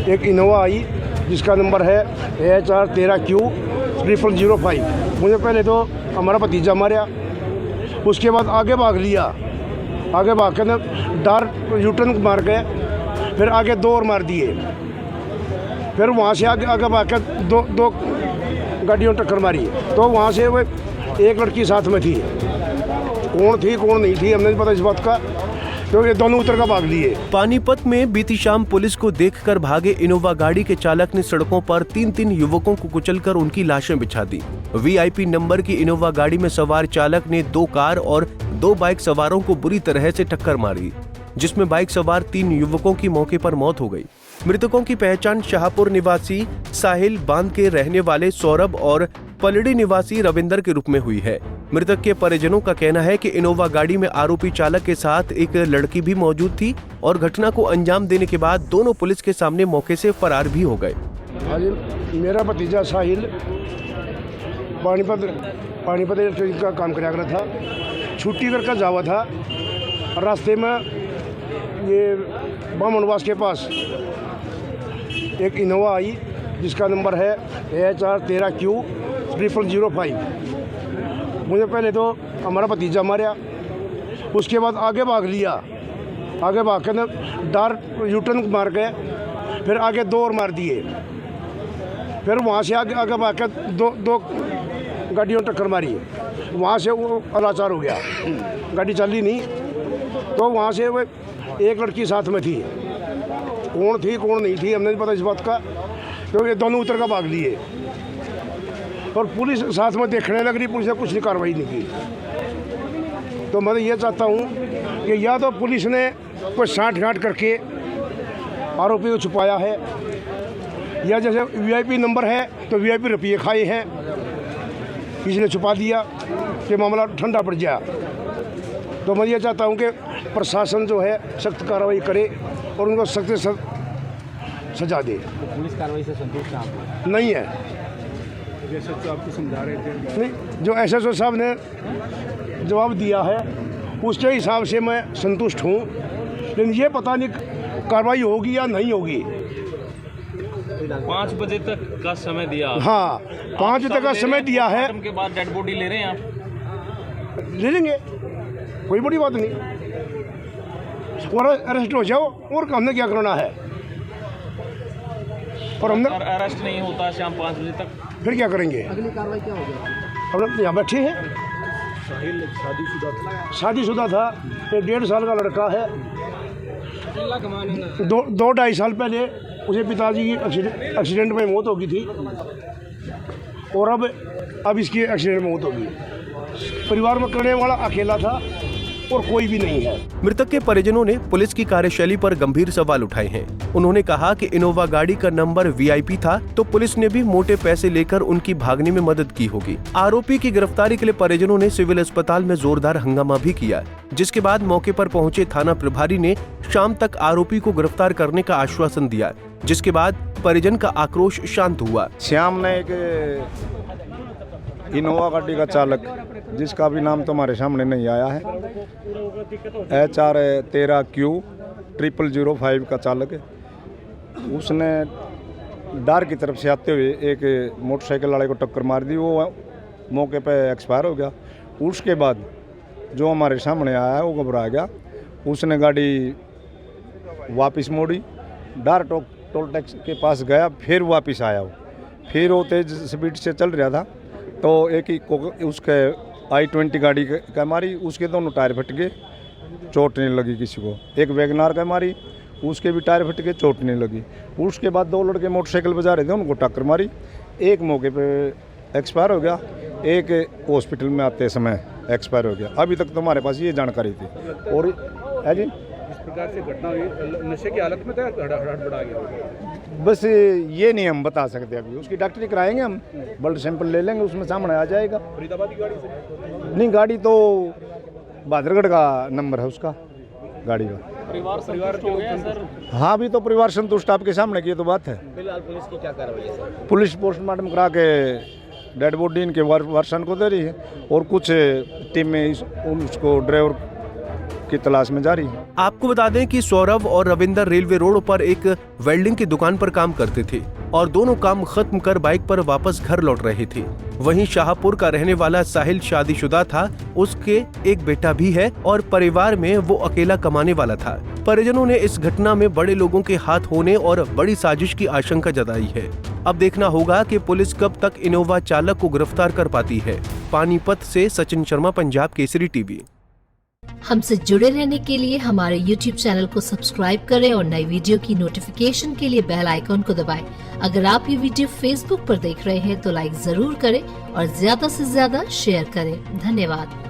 एक इनोवा आई जिसका नंबर है HR13Q0005। मुझे पहले तो हमारा भतीजा मारा, उसके बाद आगे भाग लिया, आगे भाग कर डार्क यूटर्न मार गए, फिर आगे दो और मार दिए, फिर वहाँ से आगे भाग कर दो गाड़ियों टक्कर मारी। तो वहाँ से वो एक लड़की साथ में थी, कौन थी कौन नहीं थी हमने नहीं पता इस बात का, क्योंकि दोनों उतर का भाग लिए। पानीपत में बीती शाम पुलिस को देखकर भागे इनोवा गाड़ी के चालक ने सड़कों पर तीन युवकों को कुचलकर उनकी लाशें बिछा दी। VIP नंबर की इनोवा गाड़ी में सवार चालक ने 2 कार और 2 बाइक सवारों को बुरी तरह से टक्कर मारी, जिसमें बाइक सवार 3 युवकों की मौके पर मौत हो गई। मृतकों की पहचान शाहपुर निवासी साहिल बांध के रहने वाले सौरभ और पलड़ी निवासी रविंदर के रूप में हुई है। मृतक के परिजनों का कहना है कि इनोवा गाड़ी में आरोपी चालक के साथ एक लड़की भी मौजूद थी और घटना को अंजाम देने के बाद दोनों पुलिस के सामने मौके से फरार भी हो गए। मेरा भतीजा साहिल पानीपत इलेक्ट्रिक का काम करा था, छुट्टी करके जावा था, रास्ते में ये बामनवास के पास एक इनोवा आई जिसका नंबर है HR13Q0005। मुझे पहले तो हमारा भतीजा मारा, उसके बाद आगे भाग लिया, आगे भाग कर डार्क यूटर्न मार गए, फिर आगे दो और मार दिए, फिर वहाँ से आगे भाग कर दो गाड़ियों टक्कर मारी। वहाँ से वो अलाचार हो गया, गाड़ी चली नहीं। तो वहाँ से वो एक लड़की साथ में थी, कौन थी कौन नहीं थी हमने नहीं पता इस बात का, क्योंकि दोनों उतर का भाग लिए। और पुलिस साथ में देखने लग रही, पुलिस ने कुछ कार्रवाई नहीं की। तो मैं ये चाहता हूँ कि या तो पुलिस ने कोई साँठ-गाँठ करके आरोपी को छुपाया है, या जैसे VIP नंबर है तो VIP रुपये खाए हैं, किसी ने छुपा दिया कि मामला ठंडा पड़ गया। तो मैं ये चाहता हूँ कि प्रशासन जो है सख्त कार्रवाई करे और उनको सख्त से सजा दे। पुलिस कार्रवाई से संतुष्ट आप नहीं है? SHO आपको समझा रहे थे? नहीं, जो SHO साहब ने जवाब दिया है उसके हिसाब से मैं संतुष्ट हूँ, लेकिन ये पता नहीं कार्रवाई होगी या नहीं होगी। 5 बजे तक का समय दिया। हाँ, 5 बजे तक का समय दिया है। के बाद डेड बॉडी ले रहे हैं आप? ले लेंगे, कोई बड़ी बात नहीं, और अरेस्ट हो जाओ, और हमने क्या करना है। और हमने अरेस्ट नहीं होता शाम 5 बजे तक, फिर क्या करेंगे? अगली कार्रवाई क्या होगी? हम यहाँ बैठे हैं। साहिल शादीशुदा था, एक 1.5 साल का लड़का है। 2-2.5 साल पहले उसे पिताजी की एक्सीडेंट में मौत हो गई थी, और अब इसकी एक्सीडेंट में मौत हो गई। परिवार में करने वाला अकेला था और कोई भी नहीं है। मृतक के परिजनों ने पुलिस की कार्यशैली पर गंभीर सवाल उठाए हैं। उन्होंने कहा कि इनोवा गाड़ी का नंबर VIP था तो पुलिस ने भी मोटे पैसे लेकर उनकी भागने में मदद की होगी। आरोपी की गिरफ्तारी के लिए परिजनों ने सिविल अस्पताल में जोरदार हंगामा भी किया, जिसके बाद मौके पर पहुंचे थाना प्रभारी ने शाम तक आरोपी को गिरफ्तार करने का आश्वासन दिया, जिसके बाद परिजन का आक्रोश शांत हुआ। श्याम ने एक इनोवा गाड़ी का चालक, जिसका भी नाम तुम्हारे सामने नहीं आया है, HR13Q0005 का चालक है, उसने डार की तरफ से आते हुए एक मोटरसाइकिल वाले को टक्कर मार दी। वो मौके पे एक्सपायर हो गया। उसके बाद जो हमारे सामने आया है वो घबरा गया, उसने गाड़ी वापस मोड़ी, डार टोल टैक्स के पास गया, फिर वापस आया वो, फिर वो तेज स्पीड से चल रहा था, तो एक ही उसके I-20 गाड़ी का मारी, उसके दोनों टायर फट गए, चोट नहीं लगी किसी को। एक वैगनार का मारी, उसके भी टायर फट गए, चोट नहीं लगी। उसके बाद 2 लड़के मोटरसाइकिल बजा रहे थे, उनको टक्कर मारी, एक मौके पे एक्सपायर हो गया, एक हॉस्पिटल में आते समय एक्सपायर हो गया। अभी तक तुम्हारे पास ये जानकारी थी। और है जी, इस प्रकार से घटना हुई, नशे की हालत में था, हड़बड़ा गया? बस ये नहीं हम बता सकते अभी, उसकी डॉक्टरी कराएंगे, हम ब्लड सैंपल ले लेंगे, उसमें सामने आ जाएगा। फरीदाबाद की गाड़ी से? नहीं, गाड़ी तो बहादुरगढ़ का नंबर है उसका गाड़ी का। परिवार संतुष्ट हो गया सर? हाँ, अभी तो परिवार संतुष्ट, आपके सामने की तो बात है। फिलहाल पुलिस की क्या कार्रवाई है सर? पुलिस पोस्टमार्टम करा के डेड बॉडी इनके वर्षन को दे रही है, और कुछ टीम में उसको ड्राइवर की तलाश में जारी है। आपको बता दें कि सौरभ और रविंदर रेलवे रोड पर एक वेल्डिंग की दुकान पर काम करते थे और दोनों काम खत्म कर बाइक पर वापस घर लौट रहे थे। वहीं शाहपुर का रहने वाला साहिल शादीशुदा था, उसके एक बेटा भी है और परिवार में वो अकेला कमाने वाला था। परिजनों ने इस घटना में बड़े लोगों के हाथ होने और बड़ी साजिश की आशंका जताई है। अब देखना होगा कि पुलिस कब तक इनोवा चालक को गिरफ्तार कर पाती है। पानीपत से सचिन शर्मा, पंजाब केसरी टीवी। हमसे जुड़े रहने के लिए हमारे YouTube चैनल को सब्सक्राइब करें और नई वीडियो की नोटिफिकेशन के लिए बेल आइकॉन को दबाएं। अगर आप ये वीडियो Facebook पर देख रहे हैं तो लाइक जरूर करें और ज्यादा से ज्यादा शेयर करें। धन्यवाद।